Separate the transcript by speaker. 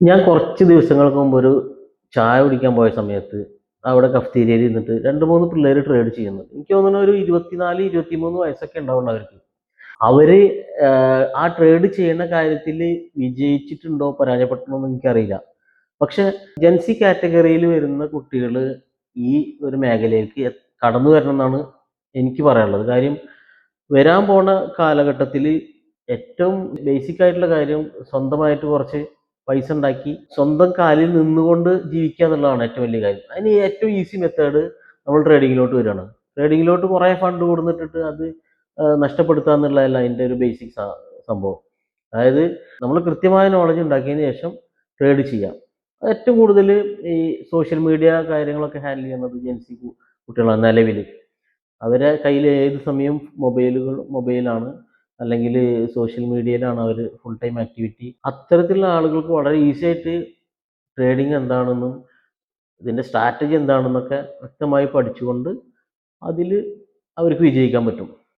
Speaker 1: ഞാൻ കുറച്ച് ദിവസങ്ങൾക്ക് മുമ്പ് ഒരു ചായ കുടിക്കാൻ പോയ സമയത്ത് അവിടെ കഫ്റ്റീരിയയിൽ ഇരുന്നിട്ട് 2, 3 പിള്ളേര് ട്രേഡ് ചെയ്യുന്നുണ്ട്. എനിക്ക് തോന്നുന്നു ഒരു 24, 23 വയസ്സൊക്കെ ഉണ്ടാവുള്ളൂ അവർക്ക്. അവര് ആ ട്രേഡ് ചെയ്യുന്ന കാര്യത്തില് വിജയിച്ചിട്ടുണ്ടോ പരാജയപ്പെട്ടിട്ടുണ്ടോ എന്ന് എനിക്കറിയില്ല. പക്ഷെ ജെൻസി കാറ്റഗറിയിൽ വരുന്ന കുട്ടികള് ഈ ഒരു മേഖലയിലേക്ക് കടന്നു വരണമെന്നാണ് എനിക്ക് പറയാനുള്ളത്. കാര്യം വരാൻ പോണ കാലഘട്ടത്തില് ഏറ്റവും ബേസിക് ആയിട്ടുള്ള കാര്യം സ്വന്തമായിട്ട് കുറച്ച് പൈസ ഉണ്ടാക്കി സ്വന്തം കാലിൽ നിന്നുകൊണ്ട് ജീവിക്കുക എന്നുള്ളതാണ് ഏറ്റവും വലിയ കാര്യം. അതിന് ഏറ്റവും ഈസി മെത്തേഡ് നമ്മൾ ട്രേഡിങ്ങിലോട്ട് വരികയാണ്. ട്രേഡിങ്ങിലോട്ട് കുറേ ഫണ്ട് കൊടുത്തിട്ടിട്ട് അത് നഷ്ടപ്പെടുത്തുക എന്നുള്ളതല്ല അതിൻ്റെ ഒരു ബേസിക് സംഭവം. അതായത് നമ്മൾ കൃത്യമായ നോളജ് ഉണ്ടാക്കിയതിന് ശേഷം ട്രേഡ് ചെയ്യാം. ഏറ്റവും കൂടുതൽ ഈ സോഷ്യൽ മീഡിയ കാര്യങ്ങളൊക്കെ ഹാൻഡിൽ ചെയ്യുന്നത് ജെൻസി കുട്ടികളാണ് നിലവിൽ. അവരെ കയ്യിൽ ഏത് സമയവും മൊബൈലാണ്, അല്ലെങ്കിൽ സോഷ്യൽ മീഡിയയിലാണ് അവർ ഫുൾ ടൈം ആക്ടിവിറ്റി. അത്തരത്തിലുള്ള ആളുകൾക്ക് വളരെ ഈസി ആയിട്ട് ട്രേഡിംഗ് എന്താണെന്നും ഇതിൻ്റെ സ്ട്രാറ്റജി എന്താണെന്നൊക്കെ വ്യക്തമായി പഠിച്ചുകൊണ്ട് അതിൽ അവർക്ക് വിജയിക്കാൻ പറ്റും.